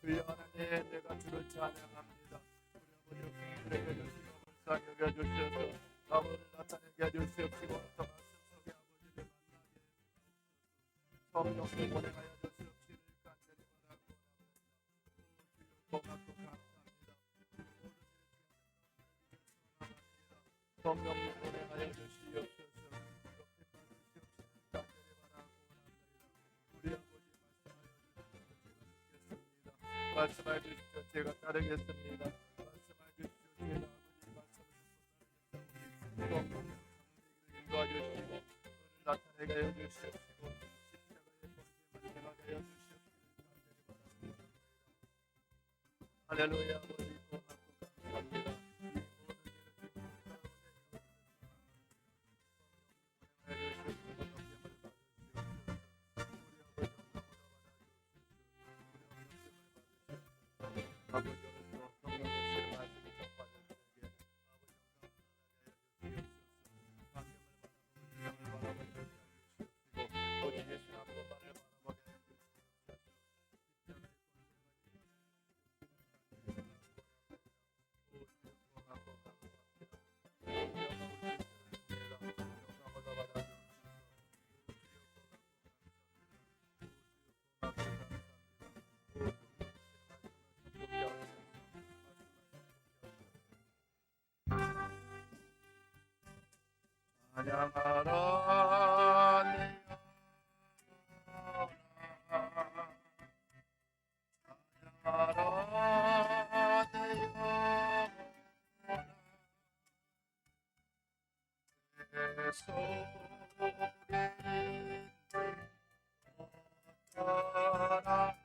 주여 하나님, 내가 주를 찬양합니다. 우리 아버지 국민들에게 주시고 불쌍히 여겨주셔서 아버지를 나타내게 해주시옵시고 또 말씀 속에 아버지를 만나게 성령을 보내하여 주시옵시를 간절히 바라고 고맙고 감사합니다. 성령을 보내하여 주시옵소서. 우리 아버지 말씀하여 주십시오. 제가 따르겠습니다. 말씀하여 주십시오. 제가 아버지 말씀을 듣고 도와주시고 우리를 나타내게 하여 주시옵시고 십자가의 본체만 행하게 하여 주시옵시고 할렐루야. 아버지 고맙고 감사합니다. 아버지로서 성령의 말씀을 전파하시게 아버지 감사합니다. 오직 예수 한 번만을 바라보게 찬양하라 내 영혼아 찬양하라 내 영혼아 내 소리 어떠라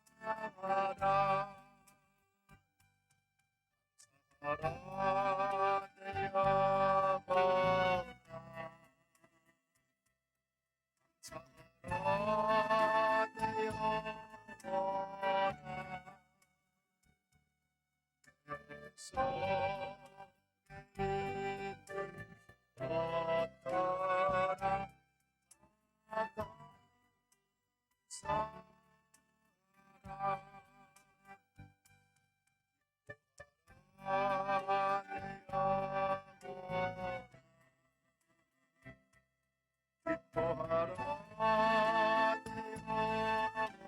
찬양하라 사랑 내 영혼아 사랑 내 영혼아 내 속에 있는 어떠라 사랑 내 영혼아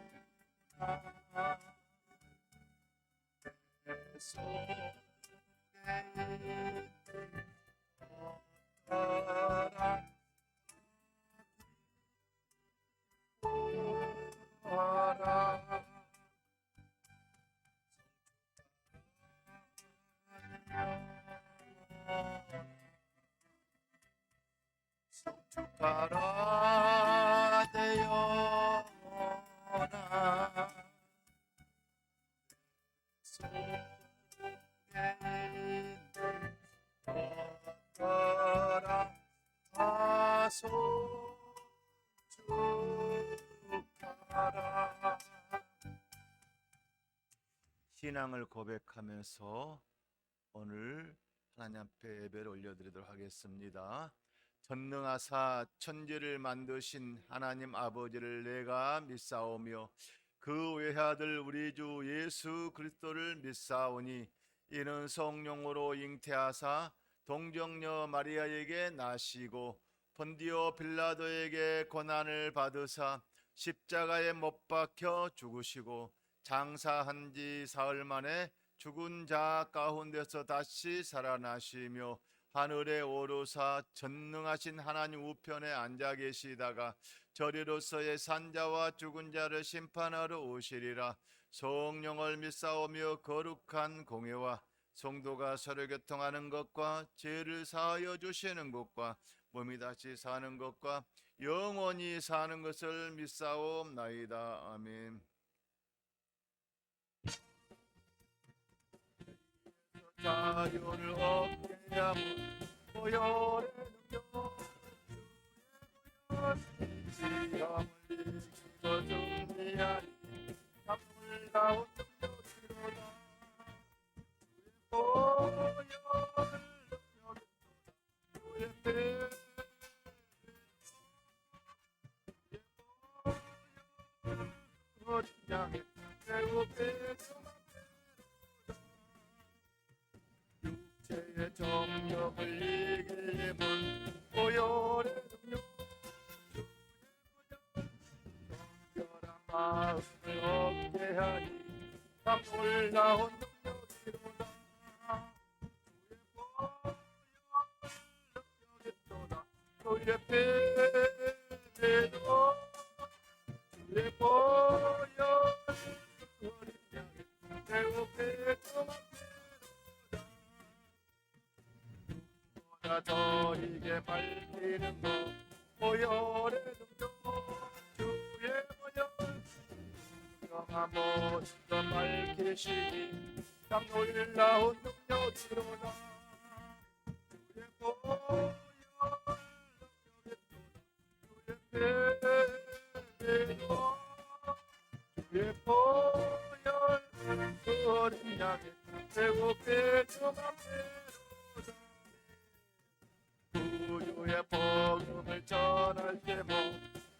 기뻐하라 내 영혼아 내 속에 있는 어떠라 기뻐하라 성축하라 내 영혼아 속에 있는 어떠라 성축하라. 신앙을 고백하면서 오늘 하나님 앞에 예배를 올려드리도록 하겠습니다. 전능하사 천지를 만드신 하나님 아버지를 내가 믿사오며 그 외아들 우리 주 예수 그리스도를 믿사오니 이는 성령으로 잉태하사 동정녀 마리아에게 나시고 본디오 빌라도에게 고난을 받으사 십자가에 못 박혀 죽으시고 장사한 지 사흘 만에 죽은 자 가운데서 다시 살아나시며 하늘에 오르사 전능하신 하나님 우편에 앉아 계시다가 저리로서의 산자와 죽은 자를 심판하러 오시리라. 성령을 믿사오며 거룩한 공회와 성도가 서로 교통하는 것과 죄를 사하여 주시는 것과 몸이 다시 사는 것과 영원히 사는 것을 믿사옵나이다. 아멘. 자유를 얻게 하고 보혈의 능력 지함을 이기고 정리하니 산물 가운 능력이로다. 보혈을 능력이로다. 주의 배고프게 육체의 정욕을 이기면 오열의 능력 정결한 마음을 얻게 하니 참 놀라운 능력이로다. 주의 배로 주의 보혈 어린 양의 배고프게 보다 더 이게 밝히는 것 보혈의 능력 주의 보혈 영한 모습도 밝히시니 참 놀라운 능력이로다. 주의 보혈 주의 배로 주의 보혈 어린 양의 배고프게 구주의 복음을 전할 때모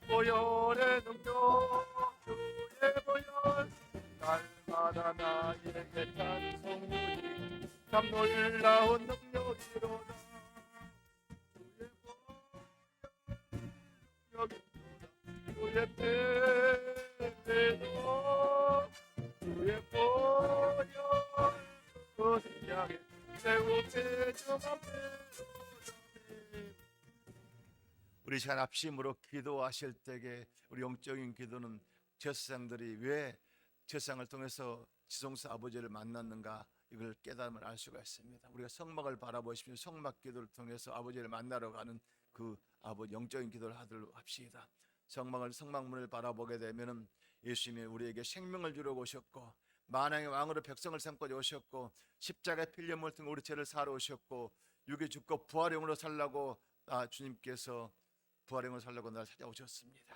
보혈의 능력 주의 보혈 날마다 나에게 찬송하니 참 놀라운 능력이로다. 주의 보혈 주의 배로 주의 보혈 어린 양의 배고프게 우리 시간 합심으로 기도하실 때에 우리 영적인 기도는 제사장들이 왜 제사장을 통해서 지성소 아버지를 만났는가 이걸 깨달음을 알 수가 있습니다. 우리가 성막을 바라보시면 성막 기도를 통해서 아버지를 만나러 가는 그 아버지 영적인 기도를 하도록 합시다. 성막문을 바라보게 되면은 예수님이 우리에게 생명을 주러 오셨고 만왕의 왕으로 백성을 삼고 오셨고 십자가의 필름을 통해 우리 죄를 사러 오셨고 육에 죽고 부활의 영으로 살라고 주님께서 부활의 영으로 살라고 날 찾아오셨습니다.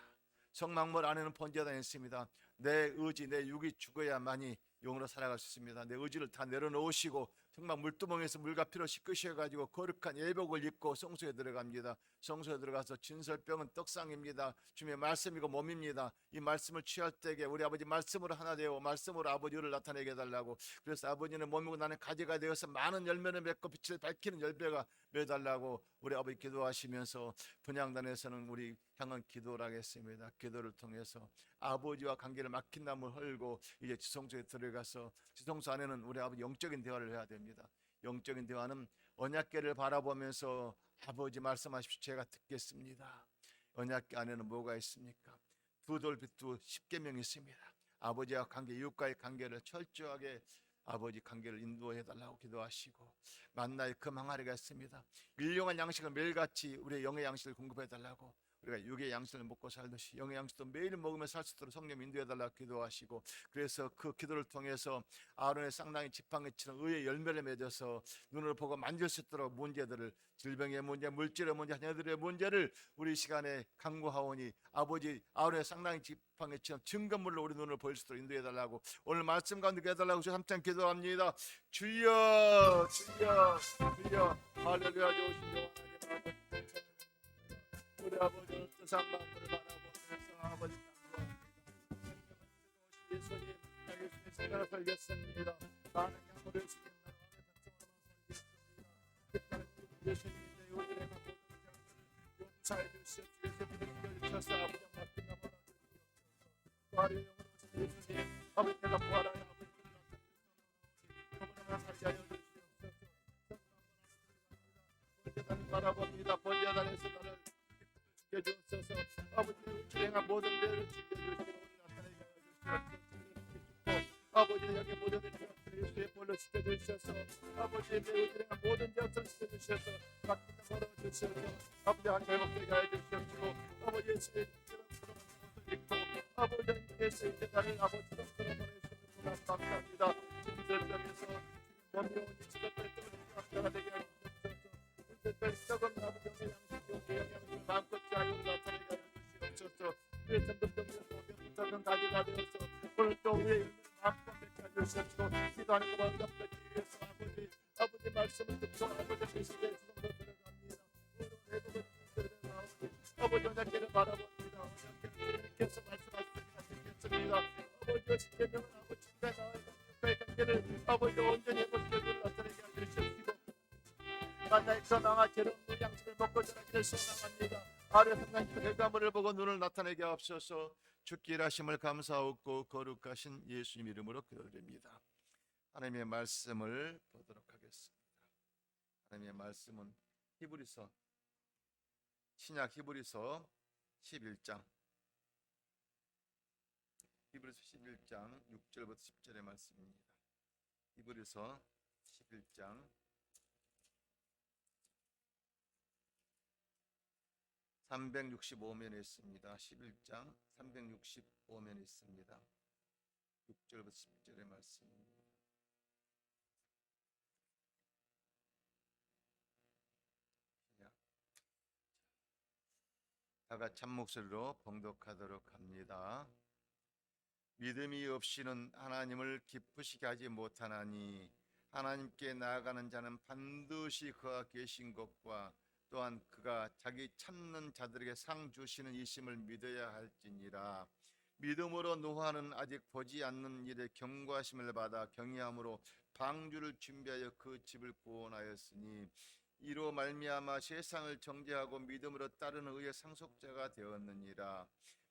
성막문 안에는 번제단이 있습니다. 내 의지 내 육이 죽어야만이 영으로 살아갈 수 있습니다. 내 의지를 다 내려놓으시고 정말 물두멍에서 물과 피로 씻으셔가지고 거룩한 예복을 입고 성소에 들어갑니다. 성소에 들어가서 진설병은 떡상입니다. 주님의 말씀이고 몸입니다. 이 말씀을 취할 때에 우리 아버지 말씀으로 하나 되어 말씀으로 아버지를 나타내게 해달라고. 그래서 아버지는 몸이고 나는 가지가 되어서 많은 열매를 맺고 빛을 밝히는 열매가 맺달라고 우리 아버지 기도하시면서 분향단에서는 우리 향한 기도를 하겠습니다. 기도를 통해서 아버지와 관계를 막힌 나무를 헐고 이제 지성소에 들어가서 지성소 안에는 우리 아버지 영적인 대화를 해야 됩니다. 영적인 대화는 언약궤를 바라보면서 아버지 말씀하십시오. 제가 듣겠습니다. 언약궤 안에는 뭐가 있습니까? 두 돌빗두 10계명이 있습니다. 아버지와 관계, 이웃과의 관계를 철저하게 아버지 관계를 인도해 달라고 기도하시고 만나의 금 항아리가 있습니다. 일용한 양식을 매일같이 우리의 영의 양식을 공급해 달라고 우리가 육의 양식을 먹고 살듯이 영의 양식도 매일 먹으며 살 수 있도록 성령 인도해 달라고 기도하시고 그래서 그 기도를 통해서 아론의 쌍랑이 지팡이 치는 의의 열매를 맺어서 눈으로 보고 만질 수 있도록 문제들을 질병의 문제, 물질의 문제, 자녀들의 문제를 우리 시간에 강구하오니 아버지 아론의 쌍랑이 지팡이 치는 증거물로 우리 눈을 보일 수 있도록 인도해 달라고 오늘 말씀 가운데 해달라고 주 삼창 기도합니다. 주여 주여 주여 할렐루야. 좋으신 하나님 우리 아버지 뜻한 마음으로 바라보면서 아버지 감사합니다. 예수님 예수님 생각을 살겠습니다. 많은 양으로 주님 나라의 백성으로만 살겠습니다. 예수님이 내 우리의 모든 장들을 용서해 주시옵소서. 예수님을 주셔서 아버지 맡긴 나무라 주시옵소서. 부활의 영으로 오신 예수님 아버지 내가 부활하여 아버지 너무나 살게 하여 주시옵소서. 번제단을 바라봅니다. 번제단에서 나를 지켜주옵소서. 아버지 주행한 모든 죄를 지켜주시고 나타내게 하여 주시옵소서. 아버지 여기 모든 죄를 예수의 볼로 지켜주셔서 아버지 내 주행한 모든 죄를 지켜주셔서 맡긴 걸어 주셔서 아버지 한 회복되게 하여 주시옵시고 아버지 예수의 있고 아버지 예수의 계단을 아버지로 끌어보내주시는 감사합니다. 주님들에게서 원명한 이치가 떨어뜨리는 되게 하여 주시옵소서. 썩은 아버지 영의 양식이 영양을 마음껏 자유를 나타내게 하여 주시옵소서. 우리의 전도병을 모든 가지가 되어서 오늘 또 우리의 의미를 마음껏 맺게 하여 주시옵시고 기도하는 것만 응답되기 위해서 아버지 말씀을 듣고 아버지 계시되 주성으로 들어갑니다. 오늘 회복을 들어가오니 아버지 언약궤를 바라봅니다. 언약궤를 주님께서 말씀하시기 하시겠습니다. 아버지와 십계명을 아버지 보이도 온전히 모습을 나타내게 하여 주시옵시고 만나에서 나와 저런 양식을 먹고 자라기를 소망합니다. 하루 한간씩 결과물을 보고 눈을 나타내게 하옵소서. 주께 일하심을 감사하고 거룩하신 예수님 이름으로 기도드립니다. 하나님의 말씀을 보도록 하겠습니다. 하나님의 말씀은 히브리서 신약 히브리서 11장 히브리서 11장 6절부터 10절의 말씀입니다. 히브리서 11장 365면에 있습니다. 11장 365면에 있습니다. 6절부터 10절의 말씀입니다. 다같이 한 목소리로 봉독하도록 합니다. 믿음이 없이는 하나님을 기쁘시게 하지 못하나니 하나님께 나아가는 자는 반드시 그가 계신 것과 또한 그가 자기 찾는 자들에게 상 주시는 이심을 믿어야 할지니라. 믿음으로 노아는 아직 보지 않는 일에 경고하심을 받아 경외함으로 방주를 준비하여 그 집을 구원하였으니 이로 말미암아 세상을 정죄하고 믿음으로 따르는 의의 상속자가 되었느니라.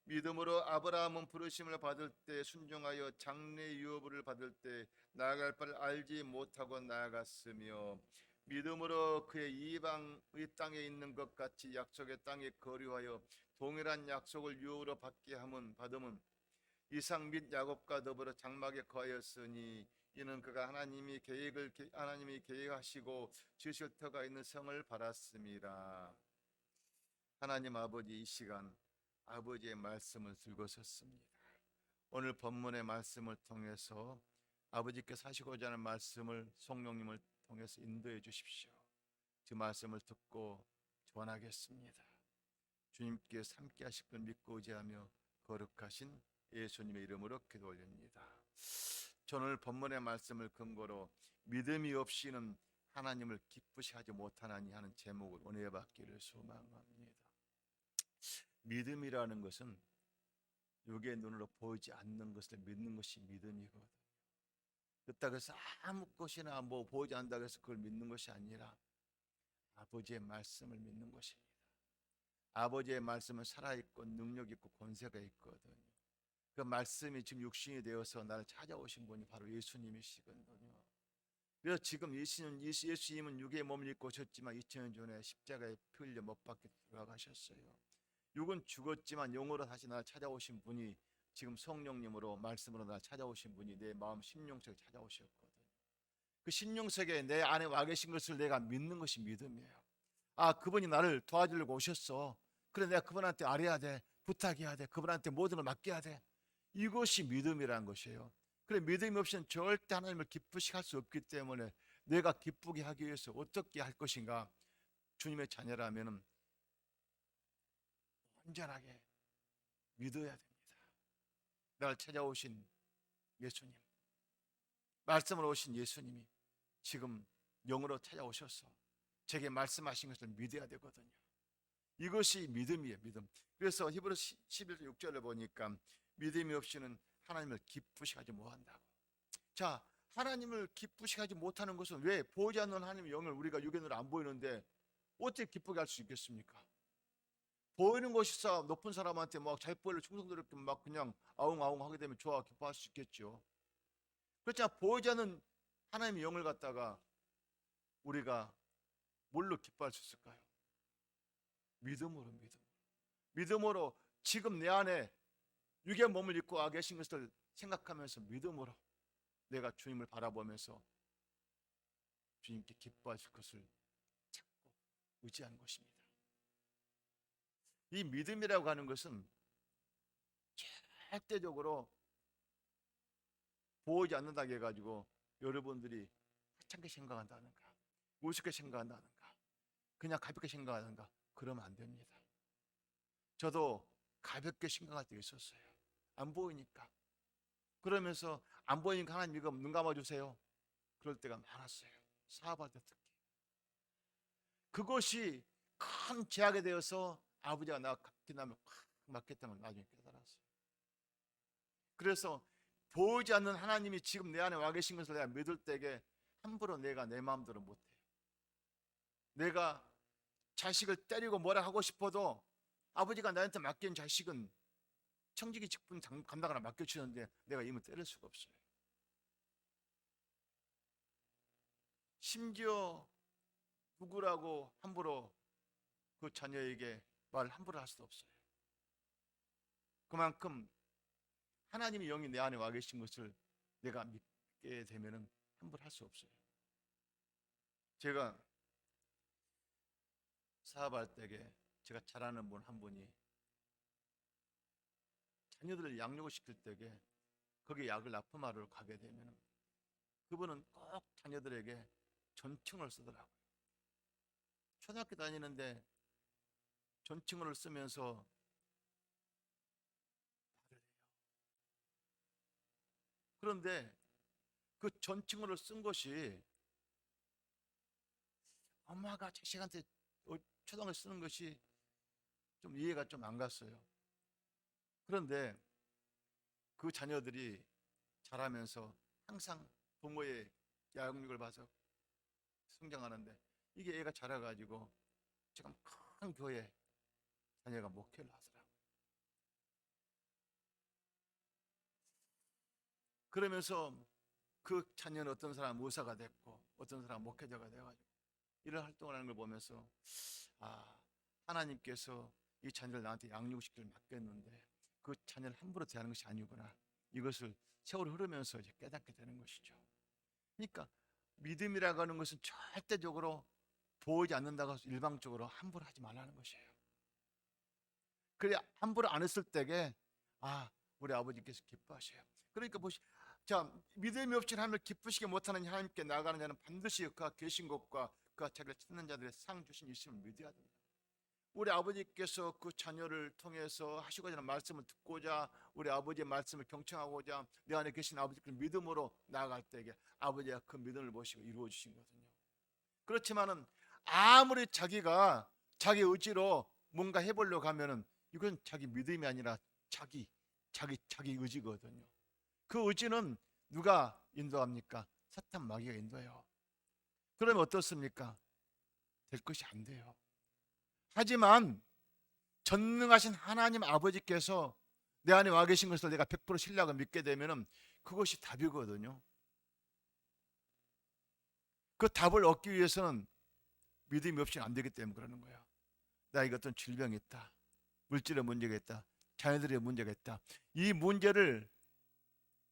믿음으로 아브라함은 부르심을 받을 때 순종하여 장래 유업을 받을 때 나아갈 바를 알지 못하고 나아갔으며 믿음으로 그의 이방의 땅에 있는 것 같이 약속의 땅에 거류하여 동일한 약속을 유업으로 받게 받음은 이삭 및 야곱과 더불어 장막에 거하였으니 이는 그가 하나님이 계획하시고 지으실 터가 있는 성을 바랐습니다. 하나님 아버지, 이 시간 아버지의 말씀을 들고 섰습니다. 오늘 본문의 말씀을 통해서 아버지께서 하시고자 하는 말씀을 성령님을 통해서 인도해 주십시오. 그 말씀을 듣고 전하겠습니다. 주님께서 함께 하실 걸 믿고 의지하며 거룩하신 예수님의 이름으로 기도 올립니다. 오늘 본문의 말씀을 근거로 믿음이 없이는 하나님을 기쁘시게 하지 못하나니 하는 제목을 은혜 받기를 소망합니다. 믿음이라는 것은 육의 눈으로 보이지 않는 것을 믿는 것이 믿음이거든요. 그렇다고 해서 아무 것이나 보이지 않는다고 해서 그걸 믿는 것이 아니라 아버지의 말씀을 믿는 것입니다. 아버지의 말씀은 살아있고 능력있고 권세가 있거든요. 그 말씀이 지금 육신이 되어서 나를 찾아오신 분이 바로 예수님이시거든요. 그래서 지금 예수님은 육의 몸을 입고 오셨지만 2000년 전에 십자가에 피 흘려 못 박혀 돌아가셨어요. 육은 죽었지만 영으로 다시 나를 찾아오신 분이 지금 성령님으로 말씀으로 나를 찾아오신 분이 내 마음 심령속에 찾아오셨거든. 그 심령속에 내 안에 와 계신 것을 내가 믿는 것이 믿음이에요. 아, 그분이 나를 도와주려고 오셨어. 그래, 내가 그분한테 아뢰야 돼, 부탁해야 돼, 그분한테 모든 걸 맡겨야 돼. 이것이 믿음이라는 것이에요. 그래, 믿음이 없이는 절대 하나님을 기쁘시게 할 수 없기 때문에 내가 기쁘게 하기 위해서 어떻게 할 것인가. 주님의 자녀라면 온전하게 믿어야 됩니다. 나를 찾아오신 예수님, 말씀으로 오신 예수님이 지금 영으로 찾아오셔서 제게 말씀하신 것을 믿어야 되거든요. 이것이 믿음이에요, 믿음. 그래서 히브리서 11장 6절을 보니까 믿음이 없이는 하나님을 기쁘시게 하지 못한다고. 자, 하나님을 기쁘시게 하지 못하는 것은 왜? 보이지 않는 하나님의 영을 우리가 육의 눈으로 안 보이는데 어떻게 기쁘게 할 수 있겠습니까? 보이는 것이서 높은 사람한테 막 잘 보이려 충성스럽게 막 그냥 아웅아웅 하게 되면 좋아, 기뻐할 수 있겠죠. 그렇지만 보이지 않는 하나님의 영을 갖다가 우리가 뭘로 기뻐할 수 있을까요? 믿음으로. 믿음으로 지금 내 안에 육의 몸을 입고 와 계신 것을 생각하면서 믿음으로 내가 주님을 바라보면서 주님께 기뻐하실 것을 찾고 의지하는 것입니다. 이 믿음이라고 하는 것은 절대적으로 보이지 않는다고 해가지고 여러분들이 하찮게 생각한다는가, 우습게 생각한다는가, 그냥 가볍게 생각하는가, 그러면 안 됩니다. 저도 가볍게 생각할 때 있었어요. 안 보이니까. 그러면서 안 보이니까 하나님 이거 눈 감아주세요. 그럴 때가 많았어요. 사업할 때 특히. 그것이 큰 제약이 되어서 아버지가 나 기도하면 확 막혔다는 걸 나중에 깨달았어요. 그래서 보이지 않는 하나님이 지금 내 안에 와 계신 것을 내가 믿을 때에 함부로 내가 내 마음대로 못해요. 내가 자식을 때리고 뭐라 하고 싶어도 아버지가 나한테 맡긴 자식은 청지기 직분 감당하라 맡겨주는데 내가 이미 때릴 수가 없어요. 심지어 누구라고 함부로 그 자녀에게 말 함부로 할 수도 없어요. 그만큼 하나님의 영이 내 안에 와 계신 것을 내가 믿게 되면은 함부로 할 수 없어요. 제가 사업할 때에 제가 잘 아는 분 한 분이 자녀들을 양육을 시킬 때에 거기 약을 납품하러 가게 되면 그분은 꼭 자녀들에게 존칭어를 쓰더라고요. 초등학교 다니는데 존칭어를 쓰면서 말을 해요. 그런데 그 존칭어를 쓴 것이 엄마가 자식한테 초등학교 쓰는 것이 좀 이해가 좀 안 갔어요. 그런데 그 자녀들이 자라면서 항상 부모의 양육을 봐서 성장하는데 이게 애가 자라가지고 지금 큰 교회 자녀가 목회를 하더라고요. 그러면서 그 자녀는 어떤 사람은 의사가 됐고 어떤 사람은 목회자가 돼가지고 이런 활동을 하는 걸 보면서 하나님께서 이 자녀를 나한테 양육시키를 맡겼는데 그 자녀를 함부로 대하는 것이 아니구나, 이것을 세월이 흐르면서 이제 깨닫게 되는 것이죠. 그러니까 믿음이라고 하는 것은 절대적으로 보이지 않는다고 해서 일방적으로 함부로 하지 말라는 것이에요. 그래 함부로 안 했을 때에 우리 아버지께서 기뻐하셔요. 그러니까 자, 믿음이 없이 하나님을 기쁘시게 못하는 하나님께 나아가는 자는 반드시 그가 계신 것과 그가 자기를 찾는 자들의 상 주신 있음을 믿어야 됩니다. 우리 아버지께서 그 자녀를 통해서 하시고자 하는 말씀을 듣고자 우리 아버지의 말씀을 경청하고자 내 안에 계신 아버지께 믿음으로 나아갈 때에 아버지가 그 믿음을 보시고 이루어 주신 거거든요. 그렇지만은 아무리 자기가 자기 의지로 뭔가 해보려고 하면은 이건 자기 믿음이 아니라 자기 의지거든요. 그 의지는 누가 인도합니까? 사탄 마귀가 인도해요. 그러면 어떻습니까? 될 것이 안 돼요. 하지만 전능하신 하나님 아버지께서 내 안에 와 계신 것을 내가 100% 신뢰하고 믿게 되면 그것이 답이거든요. 그 답을 얻기 위해서는 믿음이 없이는 안 되기 때문에 그러는 거예요. 나에게 어떤 질병이 있다, 물질의 문제가 있다, 자녀들의 문제가 있다. 이 문제를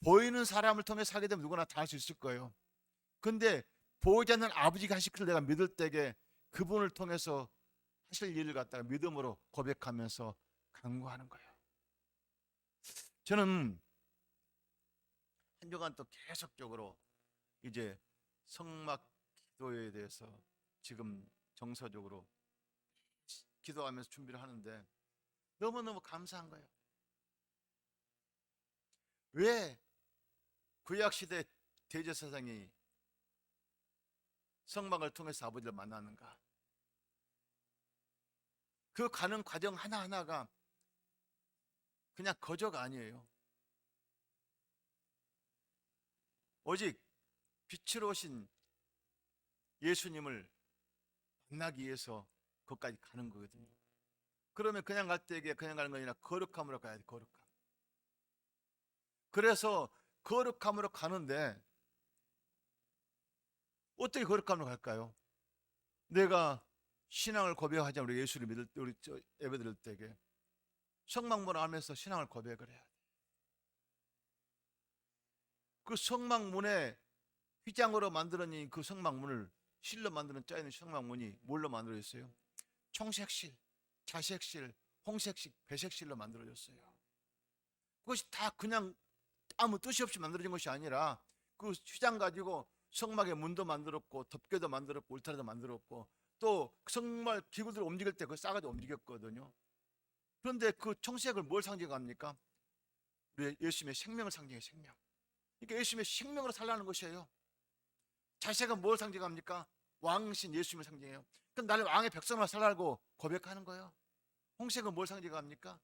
보이는 사람을 통해서 하게 되면 누구나 다 할 수 있을 거예요. 근데 보이지 않는 아버지가 하실 것을 내가 믿을 때에 그분을 통해서 하실 일을 갖다가 믿음으로 고백하면서 간구하는 거예요. 저는 한 주간 또 계속적으로 이제 성막 기도에 대해서 지금 정서적으로 기도하면서 준비를 하는데 너무너무 감사한 거예요. 왜 구약시대 대제사장이 성막을 통해서 아버지를 만나는가? 그 가는 과정 하나하나가 그냥 거저가 아니에요. 오직 빛으로 오신 예수님을 만나기 위해서 거기까지 가는 거거든요. 그러면 그냥 갈 때에 그냥 가는 거 아니라 거룩함으로 가야 돼. 거룩함. 그래서 거룩함으로 가는데 어떻게 거룩함으로 갈까요? 내가 신앙을 고백하자 우리 예수를 믿을 때, 우리 예배 드릴 때에 성막문 안에서 신앙을 고백을 해야 돼. 그 성막문에 휘장으로 만들어진 그 성막문을 실로 만드는 짜있는 성막문이 뭘로 만들어졌어요? 청색실, 자색실, 홍색실, 배색실로 만들어졌어요. 그것이 다 그냥 아무 뜻이 없이 만들어진 것이 아니라 그 휘장 가지고 성막의 문도 만들었고 덮개도 만들었고 울타리도 만들었고 또 성막 기구들을 움직일 때 그 싸가지고 움직였거든요. 그런데 그 청색을 뭘 상징합니까? 우리 예수님의 생명을 상징해요. 생명. 그러니까 예수님의 생명으로 살라는 것이에요. 자색은 뭘 상징합니까? 왕신 예수님을 상징해요. 그럼 나를 왕의 백성으로 살라고 고백하는 거예요. 홍색은 뭘 상징합니까?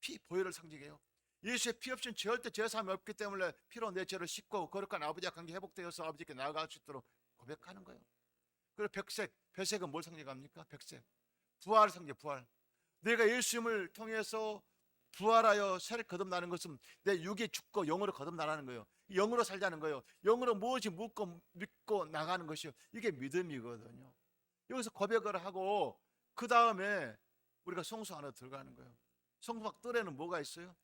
피 보혈을 상징해요. 예수의 피 없이는 절대 죄사함이 없기 때문에 피로 내 죄를 씻고 거룩한 아버지와 관계 회복되어서 아버지께 나아갈 수 있도록 고백하는 거예요. 그리고 배색은 뭘 상징합니까? 백색, 부활을 상징해. 부활. 내가 예수님을 통해서 부활하여 새를 거듭나는 것은 내 육이 죽고 영으로 거듭나라는 거예요. 영으로 살자는 거예요. 영으로 무엇이 묻고 믿고 나가는 것이요, 이게 믿음이거든요. 여기서 고백을 하고 그 다음에 우리가 성소 안으로 들어가는 거예요. 성막 뜰에는 뭐가 있어요?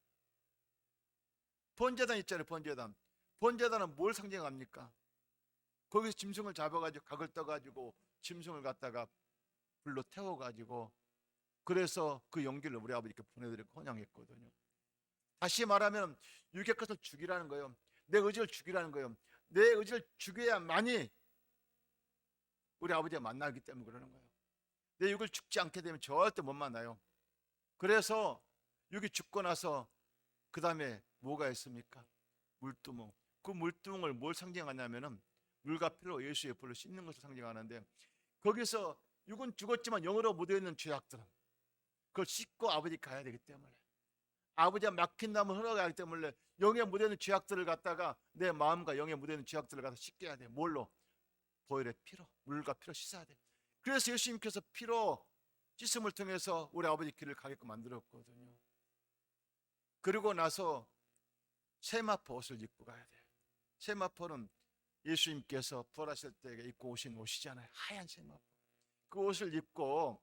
번제단 있잖아요. 번제단은 뭘 상징합니까? 거기서 짐승을 잡아가지고 각을 떠가지고 짐승을 갖다가 불로 태워가지고, 그래서 그 용기를 우리 아버지께 보내드리고 헌양했거든요. 다시 말하면 육의 것을 죽이라는 거예요. 내 의지를 죽이라는 거예요. 내 의지를 죽여야만이 우리 아버지와 만나기 때문에 그러는 거예요. 내 육을 죽지 않게 되면 절대 못 만나요. 그래서 육이 죽고 나서 그 다음에 뭐가 있습니까? 물두멍. 그 물두멍을 뭘 상징하냐면은 물과 피로 예수의 불로 씻는 것을 상징하는데, 거기서 육은 죽었지만 영으로 묻어있는 죄악들은 그걸 씻고 아버지 가야 되기 때문에, 아버지가 막힌 담을 흘러가기 때문에 영에 묻어있는 죄악들을 갖다가 내 마음과 영에 묻어있는 죄악들을 갖다 씻겨야 돼. 뭘로? 보혈의 피로, 물과 피로 씻어야 돼. 그래서 예수님께서 피로 씻음을 통해서 우리 아버지 길을 가게끔 만들었거든요. 그리고 나서 세마포 옷을 입고 가야 돼. 세마포는 예수님께서 부활하실 때 입고 오신 옷이잖아요. 하얀 세마포. 그 옷을 입고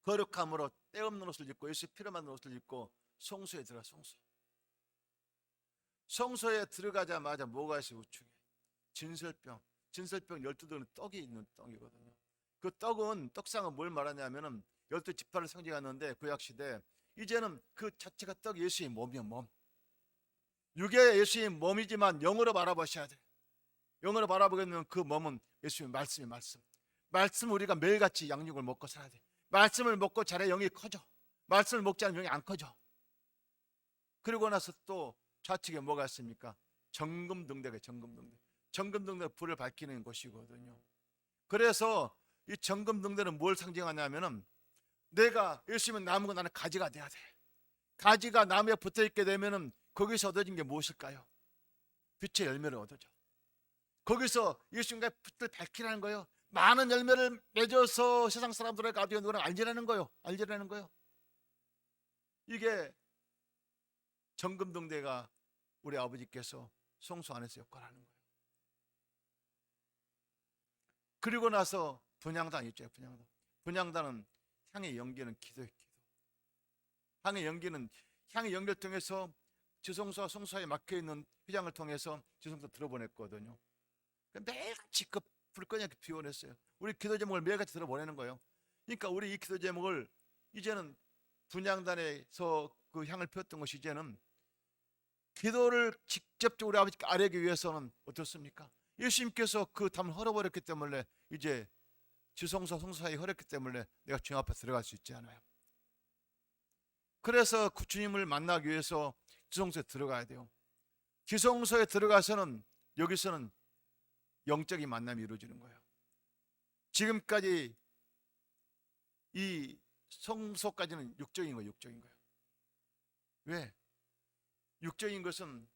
거룩함으로 때 없는 옷을 입고 예수의 피로 만든 옷을 입고 성소에 들어가. 성소에 들어가자마자 뭐가 있어요? 우측에 진설병. 진설병 12돌은 떡이 있는 떡이거든요. 그 떡은, 떡상은 뭘 말하냐면은 12지파를 상징하는데, 구약시대 이제는 그 자체가 떡, 예수의 몸이요, 몸. 육의 예수의 몸이지만 영으로 바라보셔야 돼. 영으로 바라보게 되면 그 몸은 예수의 말씀이 말씀 우리가 매일같이 양육을 먹고 살아야 돼. 말씀을 먹고 자라야 영이 커져. 말씀을 먹지 않으면 영이 안 커져. 그리고 나서 또 좌측에 뭐가 있습니까? 정금등대가 정금등대 불을 밝히는 곳이거든요. 그래서 이 정금등대는 뭘 상징하냐면은, 내가 예수님은 나무고 나는 가지가 돼야 돼. 가지가 나무에 붙어있게 되면은 거기서 얻어진 게 무엇일까요? 빛의 열매를 얻어져. 거기서 예수님과 빛을 밝히라는 거예요. 많은 열매를 맺어서 세상 사람들에게 가지고 있는 걸 알리라는 거예요. 이게 정금등대가 우리 아버지께서 성소 안에서 역할을 하는 거예요. 그리고 나서 분향단 있죠. 분향단은 향의 연기는 기도예요. 향의 연기를 통해서 지성소와 성소에 막혀있는 휘장을 통해서 지성소 들어보냈거든요. 매일같이 그 불 끄냐 비워냈어요. 우리 기도 제목을 매일같이 들어보내는 거예요. 그러니까 우리 이 기도 제목을 이제는 분향단에서 그 향을 피웠던 것이 이제는 기도를 직접적으로 아버지께 아뢰기 위해서는 어떻습니까? 예수님께서 그 담을 헐어버렸기 때문에 이제 지성소 성소에 헐었기 때문에 내가 주님 앞에 들어갈 수 있지 않아요. 그래서 그 주님을 만나기 위해서 지성소에 들어가야 돼요. 지성소에 들어가서는 여기서는 영적인 만남이 이루어지는 거예요. 지금까지 이 성소까지는 육적인 거예요. 왜? 육적인 것은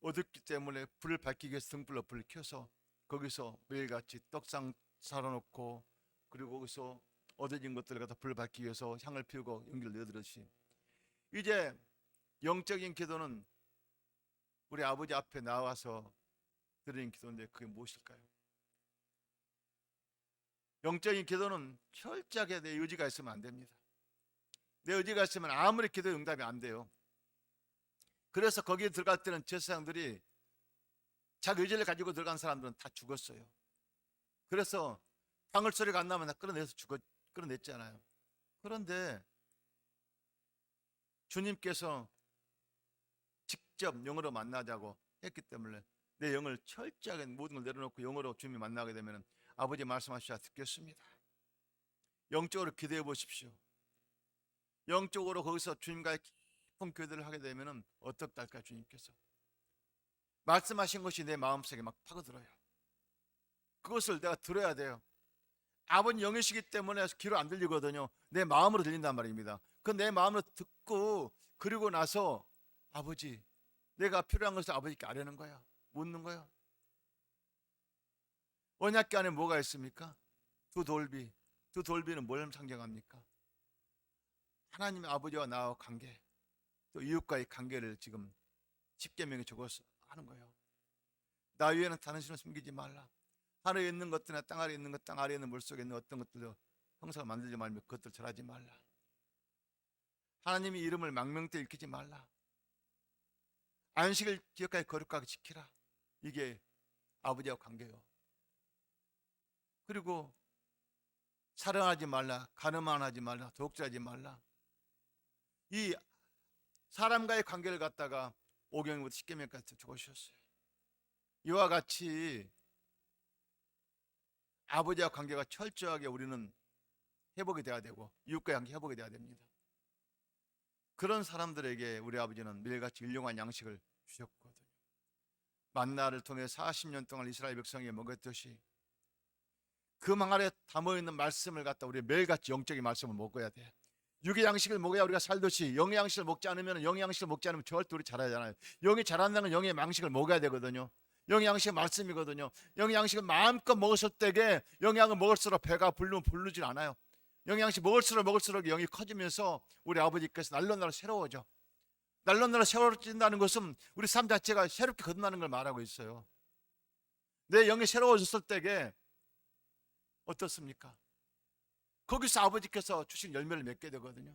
어둡기 때문에 불을 밝히기 위해서 등불로 불을 켜서 거기서 매일같이 떡상 살아놓고, 그리고 거기서 얻어진 것들을 갖다 불을 밝히기 위해서 향을 피우고 연기를 내어드렸지. 이제 영적인 기도는 우리 아버지 앞에 나와서 드리는 기도인데, 그게 무엇일까요? 영적인 기도는 철저하게 내 의지가 있으면 안 됩니다. 내 의지가 있으면 아무리 기도에 응답이 안 돼요. 그래서 거기에 들어갈 때는 제사장들이 자기 의지를 가지고 들어간 사람들은 다 죽었어요. 그래서 방울 소리가 안 나면 다 끌어냈잖아요. 그런데 주님께서 직접 영으로 만나자고 했기 때문에 내 영을 철저하게 모든 걸 내려놓고 영으로 주님이 만나게 되면 아버지 말씀하시자 듣겠습니다. 영적으로 기도해 보십시오. 영적으로 거기서 주님과의 깊은 교제를 하게 되면 어떻달까? 주님께서 말씀하신 것이 내 마음속에 막 파고들어요. 그것을 내가 들어야 돼요. 아버지 영이시기 때문에 귀로 안 들리거든요. 내 마음으로 들린단 말입니다. 그 내 마음으로 듣고 그리고 나서 아버지, 내가 필요한 것을 아버지께 아뢰는 거야. 묻는 거야. 언약궤 안에 뭐가 있습니까? 두 돌비. 두 돌비는 뭘 상징합니까? 하나님 아버지와 나와 관계, 또 이웃과의 관계를 지금 십계명에 적어서 하는 거예요. 나 위에는 다른 신을 숨기지 말라. 하늘에 있는 것들이나 땅 아래에 있는 것, 땅 아래에 있는 물속에 있는 어떤 것들도 형상을 만들지 말며 그것들 절하지 말라. 하나님의 이름을 망명때 읽히지 말라. 안식을 기억하여 거룩하게 지키라. 이게 아버지와 관계요. 그리고 사랑하지 말라, 가늠하지 말라, 도둑질하지 말라. 이 사람과의 관계를 갖다가 5경부터 10계명까지 적으셨어요. 이와 같이 아버지와 관계가 철저하게 우리는 회복이 돼야 되고 이웃과의 관계 회복이 돼야 됩니다. 그런 사람들에게 우리 아버지는 매일같이 일용한 양식을 주셨거든요. 만나를 통해 40년 동안 이스라엘 백성이 먹었듯이 그 망아래 담아있는 말씀을 갖다 우리 매일같이 영적인 말씀을 먹어야 돼. 육의 양식을 먹어야 우리가 살듯이 영의 양식을 먹지 않으면 영의 양식을 먹지 않으면 절대 우리 잘하잖아요. 영이 잘한다는 건 영의 양식을 먹어야 되거든요. 영의 양식은 말씀이거든요. 영의 양식을 마음껏 먹었을 때에 영의 양을 먹을수록 배가 부르질 않아요. 영의 양식 먹을수록 영이 커지면서 우리 아버지께서 날로 새로워져. 날로 새로워진다는 것은 우리 삶 자체가 새롭게 거듭나는 걸 말하고 있어요. 내 영이 새로워졌을 때에 어떻습니까? 거기서 아버지께서 주신 열매를 맺게 되거든요.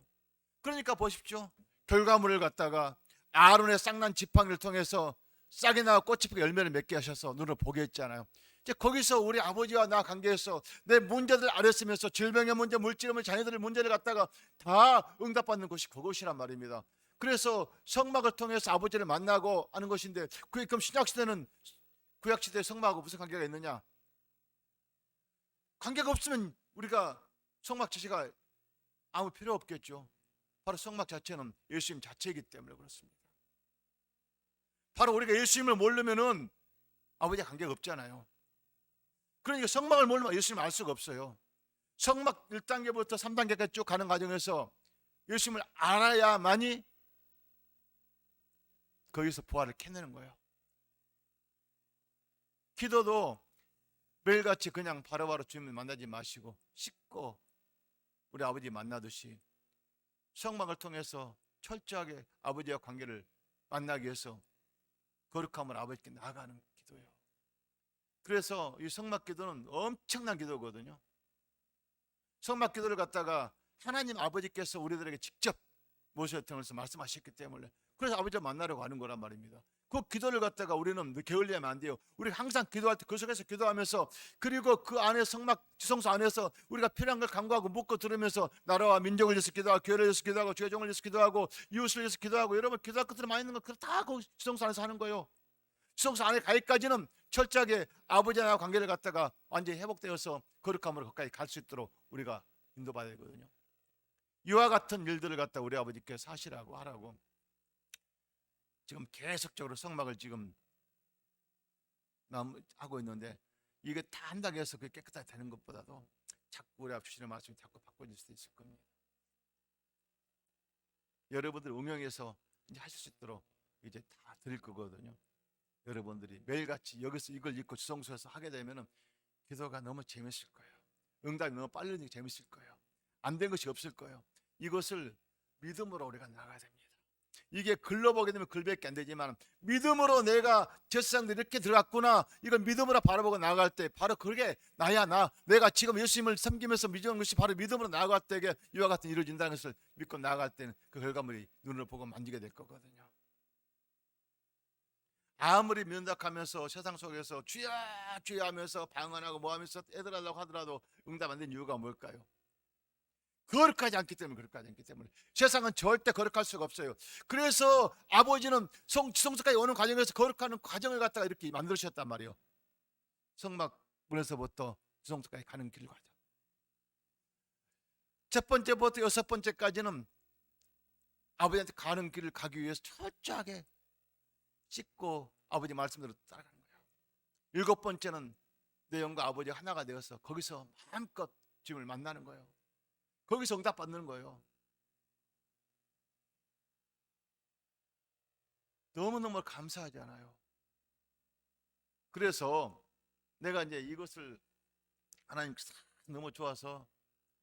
그러니까 보십시오. 결과물을 갖다가 아론의 쌍난 지팡이를 통해서 싹이 나고 꽃이 피고 열매를 맺게 하셔서 눈을 보게 했잖아요. 이제 거기서 우리 아버지와 나 관계에서 내 문제들 아뢰으면서 질병의 문제, 물질의 문제, 자녀들의 문제를 갖다가 다 응답받는 것이 그것이란 말입니다. 그래서 성막을 통해서 아버지를 만나고 하는 것인데, 그럼 신약시대는 구약시대의 성막하고 무슨 관계가 있느냐? 관계가 없으면 우리가 성막 자체가 아무 필요 없겠죠. 바로 성막 자체는 예수님 자체이기 때문에 그렇습니다. 바로 우리가 예수님을 모르면은 아버지와 관계가 없잖아요. 그러니까 성막을 모르면 예수님을 알 수가 없어요. 성막 1단계부터 3단계까지 쭉 가는 과정에서 예수님을 알아야만이 거기서 부활을 캐내는 거예요. 기도도 매일같이 그냥 바로바로 주님을 만나지 마시고 씻고 우리 아버지 만나듯이 성막을 통해서 철저하게 아버지와 관계를 만나기 위해서 거룩함을 아버지께 나아가는 기도예요. 그래서 이 성막 기도는 엄청난 기도거든요. 성막 기도를 갖다가 하나님 아버지께서 우리들에게 직접 모세를 통해서 말씀하셨기 때문에, 그래서 아버지를 만나려고 하는 거란 말입니다. 그 기도를 갖다가 우리는 게을리하면 안 돼요. 우리 항상 기도할 때 그 속에서 기도하면서, 그리고 그 안에 성막 지성소 안에서 우리가 필요한 걸 간구하고 묻고 들으면서 나라와 민족을 위해서 기도하고 교회를 위해서 기도하고 죄종을 위해서 기도하고 이웃을 위해서 기도하고, 여러분 기도할 것들이 많이 있는 거 다 그 지성소 안에서 하는 거예요. 지성소 안에 가기까지는 철저하게 아버지와 관계를 갖다가 완전히 회복되어서 거룩함으로 가까이 갈 수 있도록 우리가 인도받아야 되거든요. 이와 같은 일들을 갖다 우리 아버지께서 하시라고 하라고 지금 계속적으로 성막을 지금 하고 있는데, 이게 다 한다고 해서 그게 깨끗하게 되는 것보다도 자꾸 우리 앞 주시는 말씀이 자꾸 바꿔질 수도 있을 겁니다. 여러분들 응용해서 이제 하실 수 있도록 이제 다 드릴 거거든요. 여러분들이 매일같이 여기서 이걸 읽고 지성소에서 하게 되면은 기도가 너무 재밌을 거예요. 응답이 너무 빨리 재밌을 거예요. 안 된 것이 없을 거예요. 이것을 믿음으로 우리가 나가야 됩니다. 이게 글로 보게 되면 글밖에 안 되지만 믿음으로 내가 저 세상에 이렇게 들어갔구나, 이걸 믿음으로 바라보고 나아갈 때 바로 그게 나야. 내가 지금 예수님을 섬기면서 믿는 것이 바로 믿음으로 나아갈 때 이와 같은 이루어진다는 것을 믿고 나아갈 때는 그 결과물이 눈으로 보고 만지게 될 거거든요. 아무리 면담하면서 세상 속에서 주야 주야 하면서 방언하고 뭐 하면서 애들 하려고 하더라도 응답 안 된 이유가 뭘까요? 거룩하지 않기 때문에. 세상은 절대 거룩할 수가 없어요. 그래서 아버지는 지성소까지 오는 과정에서 거룩하는 과정을 갖다가 이렇게 만들으셨단 말이에요. 성막 문에서부터 지성소까지 가는 길 과정. 첫 번째부터 여섯 번째까지는 아버지한테 가는 길을 가기 위해서 철저하게 씻고 아버지 말씀대로 따라가는 거예요. 일곱 번째는 내 영과 아버지가 하나가 되어서 거기서 마음껏 주님을 만나는 거예요. 거기서 응답받는 거예요. 너무너무 감사하잖아요. 그래서 내가 이제 이것을 하나님 너무 좋아서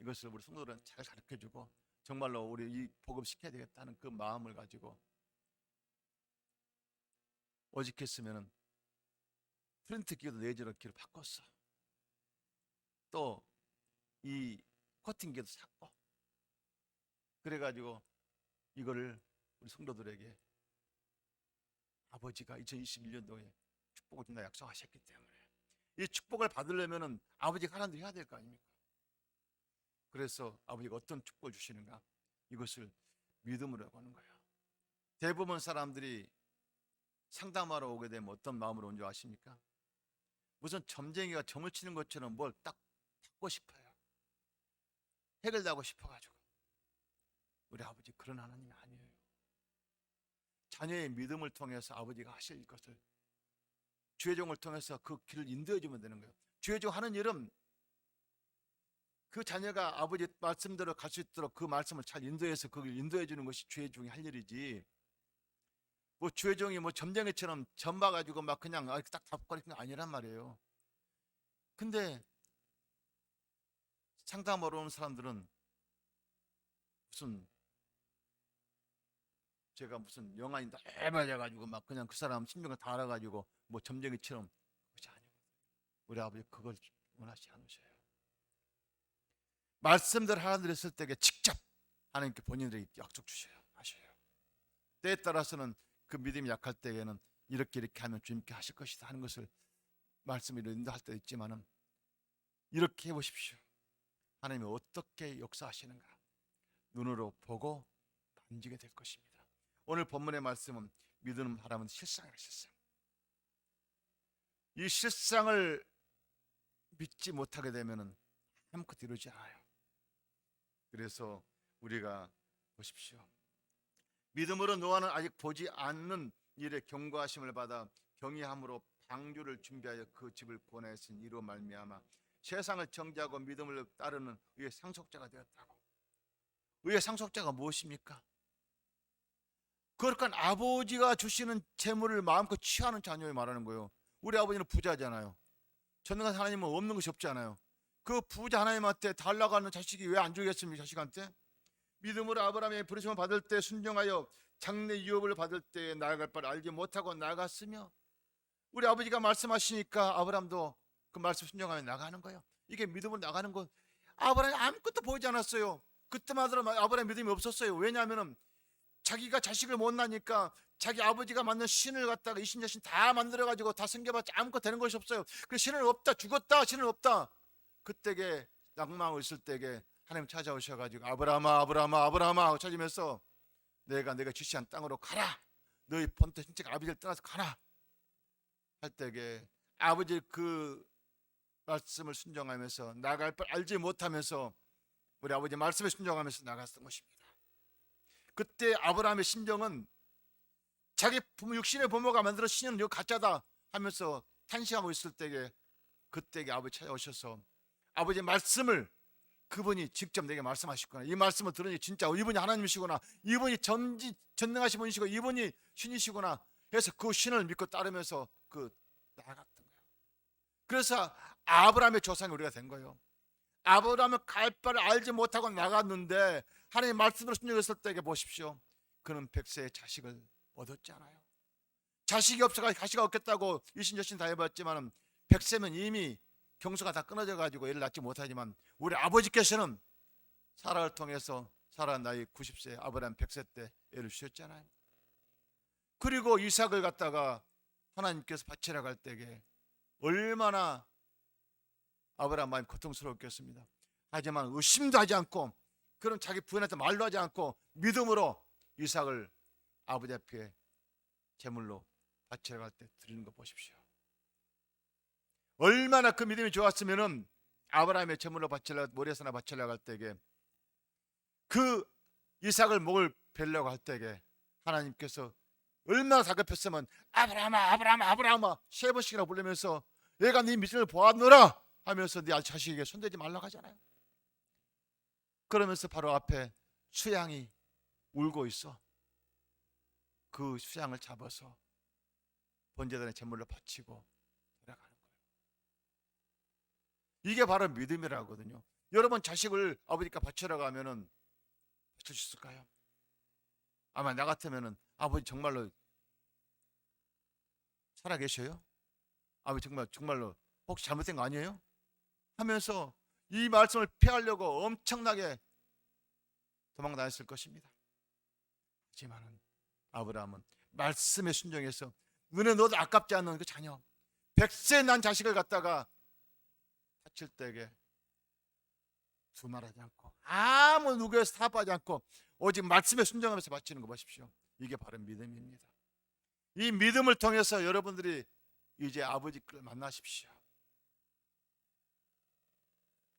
이것을 우리 성도들은 잘 가르쳐주고 정말로 우리 이 복음 시켜야 되겠다는 그 마음을 가지고 오직했으면은 프린트 기계도 내지로 기로 바꿨어. 또 이 코팅 기계도 샀고 그래가지고 이거를 우리 성도들에게 아버지가 2021년도에 축복을 준다 약속하셨기 때문에 이 축복을 받으려면은 아버지가 하나님 해야 될 거 아닙니까? 그래서 아버지가 어떤 축복을 주시는가 이것을 믿음으로 하는 거예요. 대부분 사람들이 상담하러 오게 되면 어떤 마음으로 온 줄 아십니까? 무슨 점쟁이가 점을 치는 것처럼 뭘 딱 받고 싶어요. 해결하고 싶어가지고. 우리 아버지 그런 하나님이 아니에요. 자녀의 믿음을 통해서 아버지가 하실 것을 주의 종을 통해서 그 길을 인도해 주면 되는 거예요. 주의 종 하는 일은 그 자녀가 아버지 말씀대로 갈 수 있도록 그 말씀을 잘 인도해서 그걸 인도해 주는 것이 주의 종이 할 일이지. 뭐 주의 종이 뭐 점쟁이처럼 점 봐가지고 막 그냥 딱 답거리는 게 아니란 말이에요. 근데 상담하러 온 사람들은 무슨 제가 무슨 영안이 넓어져가지고 막 그냥 그 사람 심정을 다 알아가지고 뭐 점쟁이처럼 그것이 아니에요. 우리 아버지 그걸 원하지 않으셔요. 말씀대로 하나님 했을 때에 직접 하나님께 본인들에게 약속 주셔요. 하셔요. 때에 따라서는 그 믿음이 약할 때에는 이렇게 하면 주님께 하실 것이다 하는 것을 말씀으로 인도할 때도 있지만은 이렇게 해보십시오. 하나님이 어떻게 역사하시는가 눈으로 보고 만지게 될 것입니다. 오늘 본문의 말씀은 믿음은 바라면 실상이라 실상. 이 실상을 믿지 못하게 되면은 아무것도 이루지 않아요. 그래서 우리가 보십시오. 믿음으로 노아는 아직 보지 않는 일에 경고하심을 받아 경외함으로 방주를 준비하여 그 집을 권하였으니 이로 말미암아 세상을 정죄하고 믿음을 따르는 의의 상속자가 되었다고. 의의 상속자가 무엇입니까? 그러니까 아버지가 주시는 재물을 마음껏 취하는 자녀에 말하는 거예요. 우리 아버지는 부자잖아요. 전능한 하나님은 없는 것이 없잖아요. 그 부자 하나님한테 달라고 하는 자식이 왜 안 주겠습니까? 자식한테? 믿음으로 아브라함의 부르심을 받을 때 순종하여 장래 유업을 받을 때 나아갈 바를 알지 못하고 나갔으며 우리 아버지가 말씀하시니까 아브라함도 그 말씀 순종하며 나가는 거예요. 이게 믿음으로 나가는 것. 아브라함이 아무것도 보이지 않았어요. 그때만 하더라도 아브라함 믿음이 없었어요. 왜냐하면 자기가 자식을 못 낳으니까 자기 아버지가 만든 신을 갖다가 이신자신 다 만들어가지고 다 섬겨봤자 아무것도 되는 것이 없어요. 그 신은 없다, 죽었다, 신은 없다. 그때에 낭망을 있을 때에 하나님 찾아오셔가지고 아브라함아 아브라함아 아브라함아 하고 찾으면서 내가 지시한 땅으로 가라. 너희 본토 친척 아버지를 떠나서 가라 할 때에 아버지 그 말씀을 순종하면서 나갈 걸 알지 못하면서 우리 아버지 말씀에 순종하면서 나갔던 것입니다. 그때 아브라함의 심정은 자기 부모 육신의 부모가 만들어 신은 이거 가짜다 하면서 탄식하고 있을 때에 그때에 아버지 찾아오셔서 아버지의 말씀을 그분이 직접 내게 말씀하셨구나. 이 말씀을 들으니 진짜 이분이 하나님이시구나. 이분이 전능하신 분이시고 이분이 신이시구나 해서 그 신을 믿고 따르면서 나아갔던 거예요. 그래서 아브라함의 조상이 우리가 된 거예요. 아브라함은 갈 바를 알지 못하고 나갔는데 하나님 말씀으로 순종했을 때에 보십시오. 그는 100세의 자식을 얻었잖아요. 자식이 없어가지고 가시가 없겠다고 이신저신 다 해봤지만 100세면 이미 경수가 다 끊어져 가지고 애를 낳지 못하지만 우리 아버지께서는 사라를 통해서 사라 나이 90세 아브라함 100세 때 애를 주셨잖아요. 그리고 이삭을 갖다가 하나님께서 바치러 갈 때에 얼마나 아브라함 마음이 고통스러웠겠습니다. 하지만 의심도 하지 않고 그런 자기 부인한테 말도 하지 않고 믿음으로 이삭을 아버지 앞에 제물로 바치러 갈 때 드리는 거 보십시오. 얼마나 그 믿음이 좋았으면은 아브라함의 제물로 바치려 모리아산에 바치려 갈 때에 그 이삭을 목을 베려고 할 때에 하나님께서 얼마나 다급했으면 아브라함아 아브라함아 아브라함아 3번씩이나 부르면서 내가 네 믿음을 보았노라 하면서 네 자식에게 손대지 말라고 하잖아요. 그러면서 바로 앞에 수양이 울고 있어. 그 수양을 잡아서 번제단에 제물로 바치고 돌아가는 거예요. 이게 바로 믿음이라거든요. 여러분 자식을 아버지께 바치러 가면은 바칠 수 있을까요? 아마 나 같으면은 아버지 정말로 살아계셔요? 아버지 정말로 혹시 잘못된 거 아니에요? 하면서 이 말씀을 피하려고 엄청나게 도망 다녔을 것입니다. 하지만은 아브라함은 말씀에 순종해서 눈에 넣어도 아깝지 않은 그 자녀 100세 난 자식을 갖다가 바칠 때에 두말하지 않고 아무 누구에서 타협하지 않고 오직 말씀에 순종하면서 바치는 거 보십시오. 이게 바로 믿음입니다. 이 믿음을 통해서 여러분들이 이제 아버지를 만나십시오.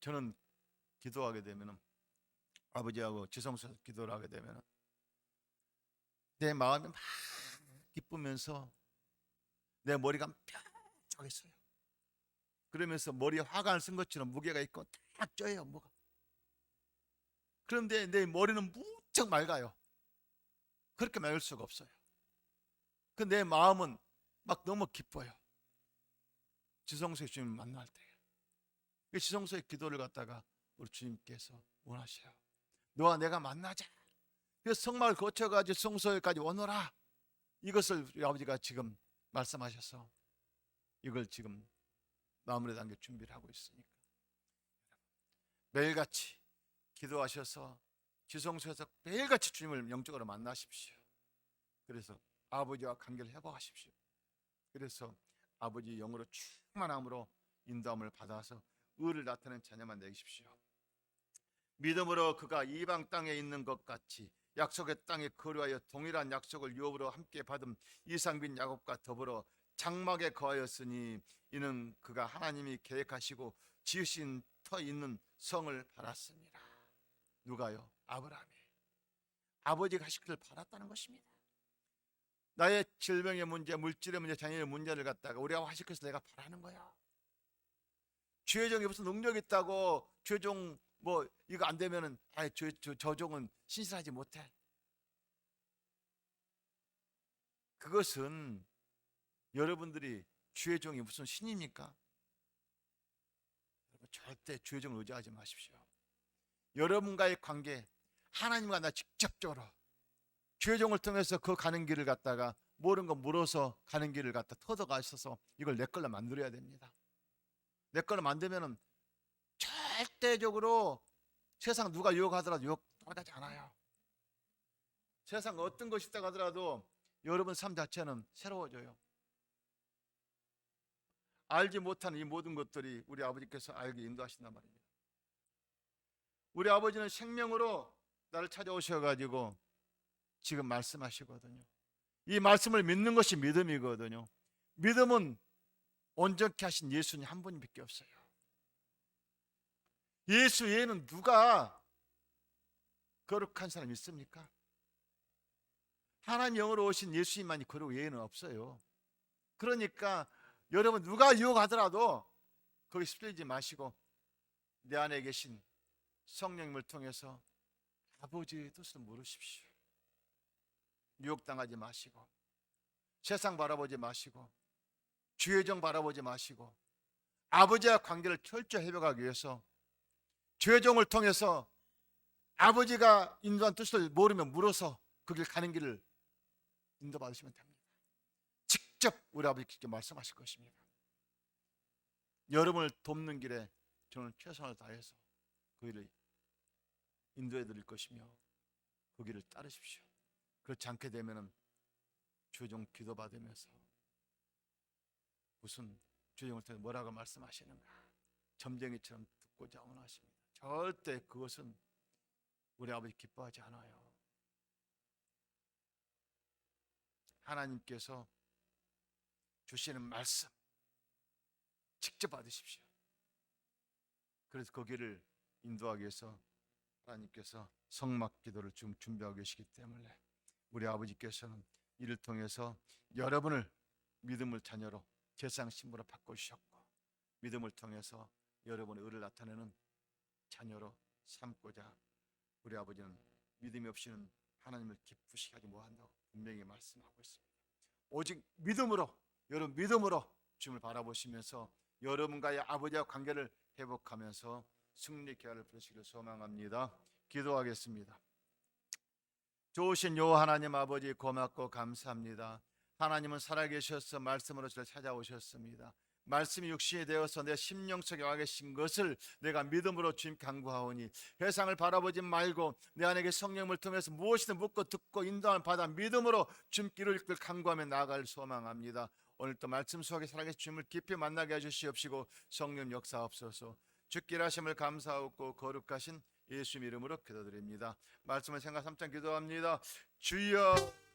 저는 기도하게 되면 아버지하고 지성소에서 기도를 하게 되면 내 마음이 막 기쁘면서 내 머리가 뾰족했어요. 그러면서 머리에 화관을 쓴 것처럼 무게가 있고 딱 쪄요 뭐가. 그런데 내 머리는 무척 맑아요. 그렇게 맑을 수가 없어요. 그 내 마음은 막 너무 기뻐요. 지성소의 주님을 만날 때 그 지성소의 기도를 갖다가 우리 주님께서 원하셔요. 너와 내가 만나자. 그래서 성막을 거쳐가지고 성소에까지 오너라. 이것을 우리 아버지가 지금 말씀하셔서 이걸 지금 마무리 단계 준비를 하고 있으니까 매일같이 기도하셔서 지성소에서 매일같이 주님을 영적으로 만나십시오. 그래서 아버지와 관계를 회복하십시오. 그래서 아버지 영으로 충만함으로 인도함을 받아서 의를 나타내는 자녀만 되십시오. 믿음으로 그가 이방 땅에 있는 것 같이 약속의 땅에 거류하여 동일한 약속을 유업으로 함께 받은 이삭 및 야곱과 더불어 장막에 거하였으니 이는 그가 하나님이 계획하시고 지으신 터 있는 성을 바랐습니다. 누가요? 아브라함이 아버지가 하시기를 바랐다는 것입니다. 나의 질병의 문제, 물질의 문제, 자녀의 문제를 갖다가 우리 아버지 하실 것을 내가 바라는 거야. 주혜종이 무슨 능력이 있다고 주혜종 뭐 이거 안 되면은 저 종은 신실하지 못해. 그것은 여러분들이 주혜종이 무슨 신입니까? 여러분 절대 주혜종을 의지하지 마십시오. 여러분과의 관계 하나님과 나 직접적으로 주혜종을 통해서 그 가는 길을 갖다가 모르는 거 물어서 가는 길을 갖다 터져가 있어서 이걸 내 걸로 만들어야 됩니다. 내 걸로 만들면은 절대적으로 세상 누가 유혹하더라도 유혹 따라가지 않아요. 세상 어떤 것이 있다고 하더라도 여러분 삶 자체는 새로워져요. 알지 못하는 이 모든 것들이 우리 아버지께서 알게 인도하신단 말입니다. 우리 아버지는 생명으로 나를 찾아오셔가지고 지금 말씀하시거든요. 이 말씀을 믿는 것이 믿음이거든요. 믿음은 온전케 하신 예수님 한 분밖에 없어요. 예수 외에는 누가 거룩한 사람이 있습니까? 하나님 영으로 오신 예수님만이 거룩 외에는 없어요. 그러니까 여러분 누가 유혹하더라도 거기 휩쓸리지 마시고 내 안에 계신 성령님을 통해서 아버지의 뜻을 물으십시오. 유혹당하지 마시고 세상 바라보지 마시고 주의정 바라보지 마시고 아버지와 관계를 철저히 회복하기 위해서 주의정을 통해서 아버지가 인도한 뜻을 모르면 물어서 그 길 가는 길을 인도받으시면 됩니다. 직접 우리 아버지께 말씀하실 것입니다. 여러분을 돕는 길에 저는 최선을 다해서 그 길을 인도해 드릴 것이며 그 길을 따르십시오. 그렇지 않게 되면은 주의종 기도받으면서 무슨 주의종을 통해 뭐라고 말씀하시는가 점쟁이처럼 듣고자 원하십니다. 절대 그것은 우리 아버지 기뻐하지 않아요. 하나님께서 주시는 말씀 직접 받으십시오. 그래서 거기를 인도하기 위해서 하나님께서 성막 기도를 지금 준비하고 계시기 때문에 우리 아버지께서는 이를 통해서 여러분을 믿음을 자녀로 제사장 신부로 바꿔주셨고 믿음을 통해서 여러분의 의를 나타내는 자녀로 삼고자 우리 아버지는 믿음이 없이는 하나님을 기쁘시게 하지 못한다고 분명히 말씀하고 있습니다. 오직 믿음으로, 여러분 믿음으로 주님을 바라보시면서 여러분과의 아버지와 관계를 회복하면서 승리케 하를 부르시기를 소망합니다. 기도하겠습니다. 좋으신 요 하나님 아버지 고맙고 감사합니다. 하나님은 살아계셔서 말씀으로 저를 찾아오셨습니다. 말씀이 육신이 되어서 내 심령 속에 와 계신 것을 내가 믿음으로 주님 간구하오니 세상을 바라보지 말고 내 안에게 성령을 통해서 무엇이든 묻고 듣고 인도함을 받아 믿음으로 주님께를 간구하며 나아갈 소망합니다. 오늘도 말씀 속에 살아계신 주님을 깊이 만나게 해주시옵시고 성령 역사옵소서. 주께 하심을 감사하고 거룩하신 예수 이름으로 기도드립니다. 말씀을 생각 3장 기도합니다. 주여